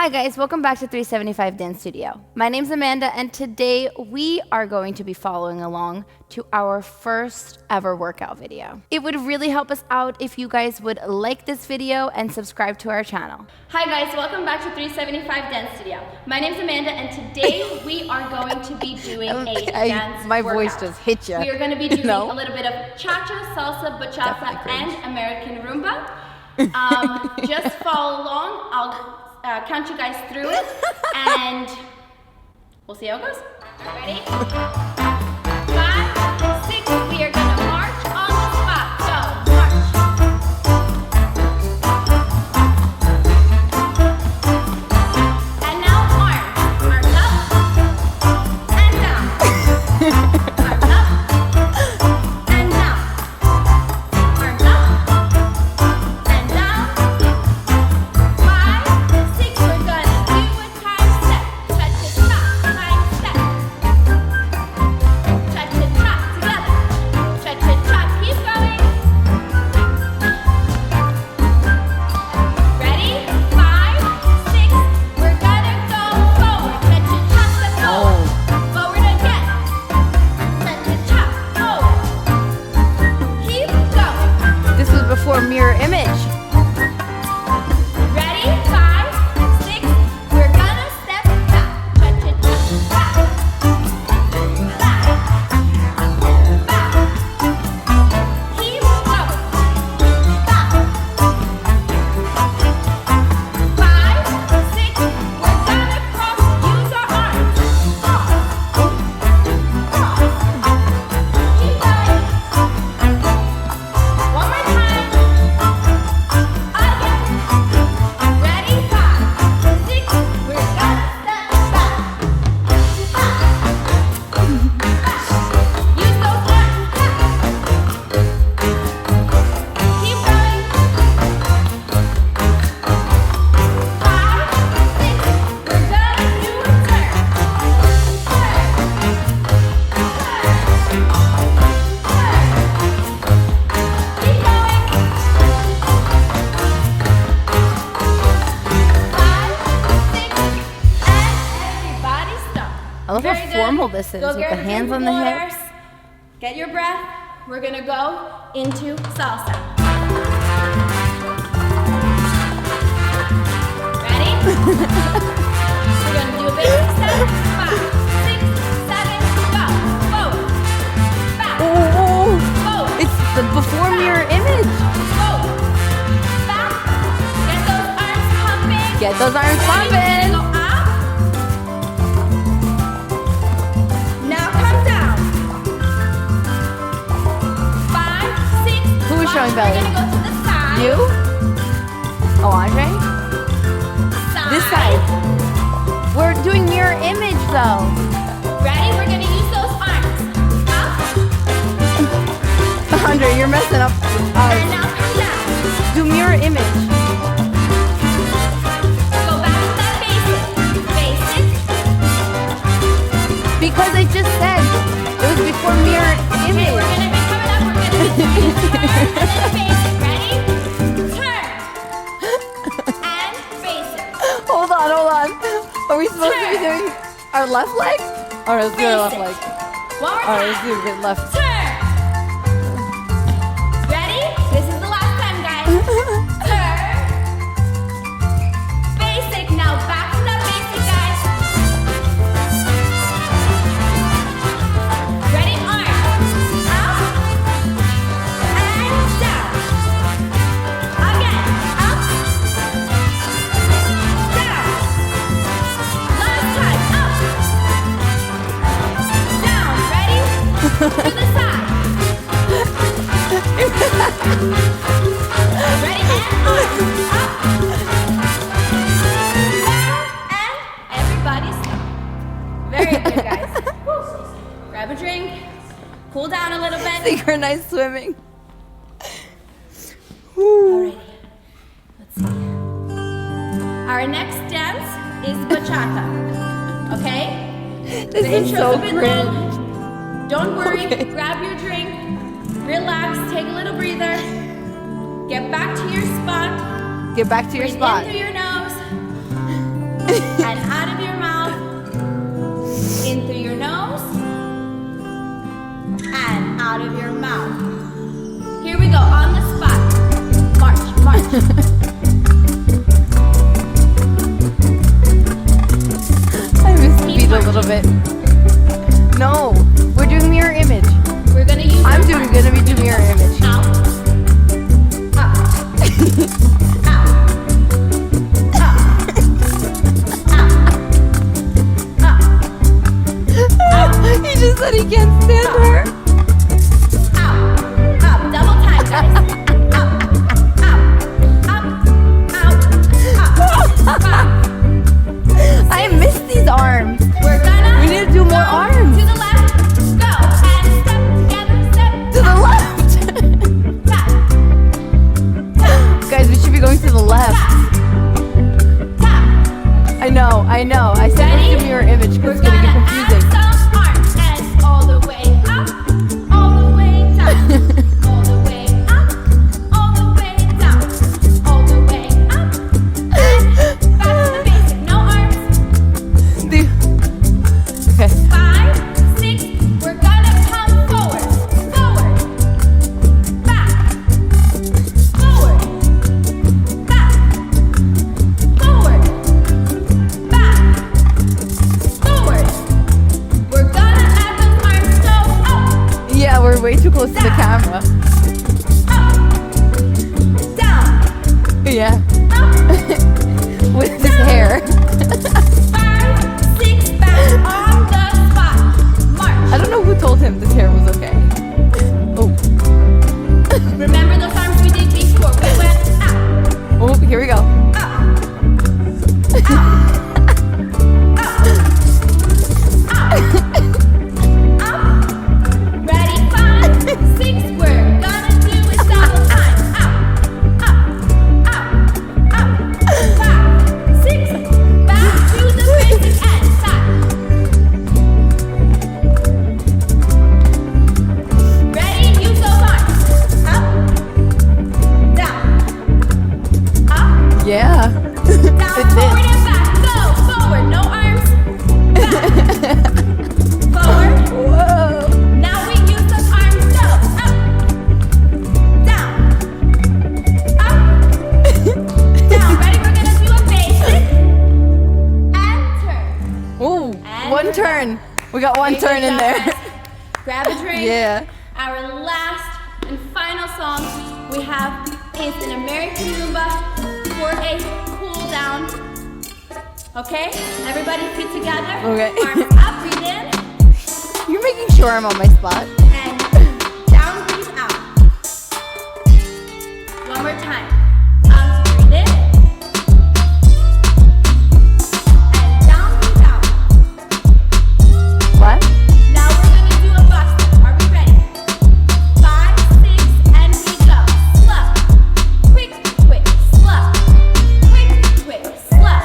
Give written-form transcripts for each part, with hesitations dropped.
Hi guys, welcome back to 375 Dance Studio. My name's Amanda and today we are going to be following along to our first ever workout video. It would really help us out if you guys would like this video and subscribe to our channel. Hi guys, welcome back to 375 Dance Studio. My name's Amanda and today we are going to be doing a dance My workout. voice just hit you. We are going to be doing a little bit of cha-cha, salsa, bachata, and American rumba. Just follow along. I'll count you guys through it, and we'll see how it goes. Ready? 5, 6, we are gonna march on the spot. Go, march. And now arms up and down. Arms up and down. Arms up and down. 5, 6, we're gonna do a time step. Touch it, stop, time step. Touch it, stop, together. Touch it, stop, keep going. Ready? 5, 6, we're gonna go forward. Touch it, stop, step forward. Forward again. Touch it, stop, forward. Keep going. This was before mirror image. Ready? 5, 6, we're gonna step back. Touch it, back. Back. Back. Keep going. Back. 5, 6, we're gonna cross, use our arms. Cross. Cross. Keep going. One more time. Again. Ready? 5, 6, we're gonna step back. Use those arms. Keep going. 5, 6, we're gonna do a turn. Keep going. 5, 6, and everybody stop. I love Very how good. formal this is Go with get the a hands drink on of the water. hips. Get your breath. We're gonna go into salsa. Ready? We're gonna do a basic step. 5, 6, 7, go. Forward. Back. Forward. It's the before mirror image. Forward. Back. Get those arms pumping. Get those arms Ready? pumping. Go up. Now come down. 5, 6. Who is showing belly? We're gonna go to the side. You? Oh, Andre? Side. This side. We're doing mirror image though. Ready? We're gonna use those arms. Up. Andre, you're messing up. And now come down. Do mirror image. Go back to that basic. Basic. Because I just said it was before mirror Okay, image. we're gonna be coming up. We're gonna be doing turn and then basic. Ready? Turn. And basic. Hold on. Are we supposed to be doing our left leg? Alright, let's do our left leg. One more Alright, let's time. do the left. Turn. Ready? This is the last time, guys. Turn. Basic. Now back to that basic, guys. Ready? Arms. Up. And down. Again. Up. Down. Last time. Up. Down. Ready? To the side. Ready? And arms. Up. Down. And everybody stop. Very good, guys. Grab a drink. Cool down a little bit. Synchronized swimming. Alrighty. Let's see. Our next dance is bachata. Okay? This The is intro's so a bit cringe. long. Don't worry. Okay. Grab your drink. Relax. Take a little breather. Get back to your spot. Get back to your Breathe spot. in through your nose. can't stand her. Out, up, double time, guys. Up, up, up, up, up. I missed these arms. We're gonna. We need to do more arms. To the left, go, and step together, step. To the left. Tap, Guys, we should be going to the left. tap. I know. I said Ready? it's a mirror image because We're it's gonna gonna get add confusing. some arms and all the way up, all the way down, all the way up, all the way down, all the way up, and back to the basic. No arms. Okay. 5, 6. We're gonna come forward, forward, back, forward, back, forward, back, forward. We're gonna add those arms so up. Yeah, we're way too close to the camera. Up, down, Yeah. up, With his hair. 5, 6, back on the spot. March. I don't know who told him this hair was okay. Oh. Remember those arms we did before? We went out, Oh, here we go. up, up, up, up. Ready? 5, 6. We're gonna do it double time. Up, up, up, up. 5, 6. Back to the basic end. Side. Ready? Use those arms. Up, down, up, Yeah. down, It forward did. and back. Go, forward. No arms. Back, forward. Whoa. Now we use those arms. Go, up, down, up, down. Ready? We're gonna do a basic and turn. Ooh, And one we're turn. We got one Here we turn in go, there. guys. Grab a drink. Yeah. Our last and final song we have is an American Rumba for a cool down. Okay? Everybody feet together. Okay. Arms up, breathe in. You're making sure I'm on my spot. And down, breathe out. One more time. Up, breathe in. And down, breathe out. What? Now we're gonna do a box step. Are we ready? 5, 6, and we go. Slow, quick, quick, slow, quick, quick, slow,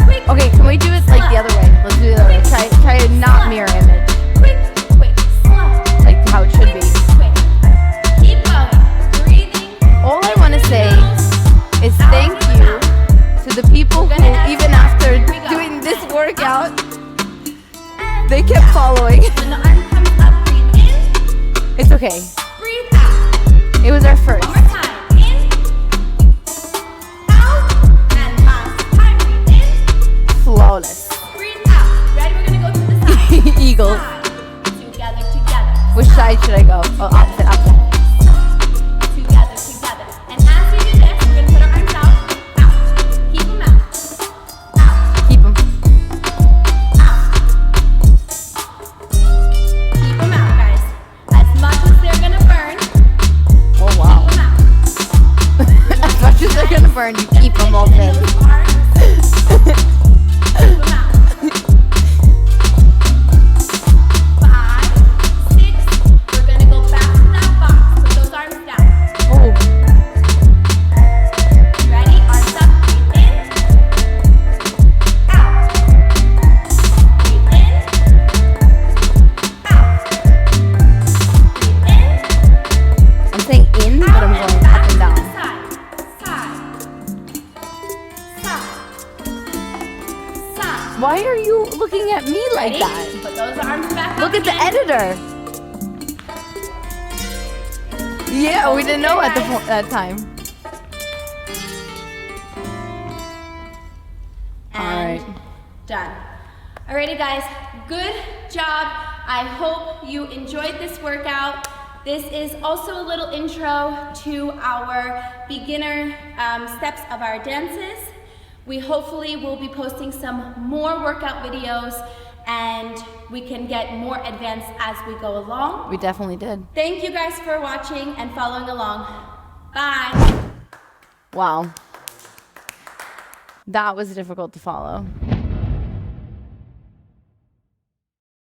quick. Okay, can we do it like the other way? Let's do it the other way. Try to not mirror image. Quick, quick, slow, Like how it should quick, be. quick. Keep going. Breathing. All I want to say is thank you to the people who, even after doing this workout, they kept following. When the arm comes up, breathe in, It's okay. breathe out. It was our first. One more time. In, out, and last time. Breathe in, Flawless. breathe out. Ready? We're gonna go to the side. Eagles. Side. Together, together. Which side should I go? Oh, opposite, opposite. Together, together. And as we do this, we're gonna put our arms out. Out. Keep them out. Out. Keep them. Out. Keep them out, guys. As much as they're gonna burn, Oh, wow. keep them out. As much as they're gonna burn, you keep them all in. Those arms. Keep them out. 5, 6. We're gonna go back to that box. Put those arms down. Oh, Ready? Arms up. Breathe in. Out. Breathe in. Out. Breathe in. I'm saying in, but I'm going back up and to the down. side. Side. Side. Why are you looking at me like Ready? that? Put those arms back Look up at the again. editor. Yeah, we didn't know at that time. And Alright. done. Alrighty guys, good job. I hope you enjoyed this workout. This is also a little intro to our beginner steps of our dances. We hopefully will be posting some more workout videos and we can get more advanced as we go along. We definitely did. Thank you guys for watching and following along. Bye. Wow. That was difficult to follow.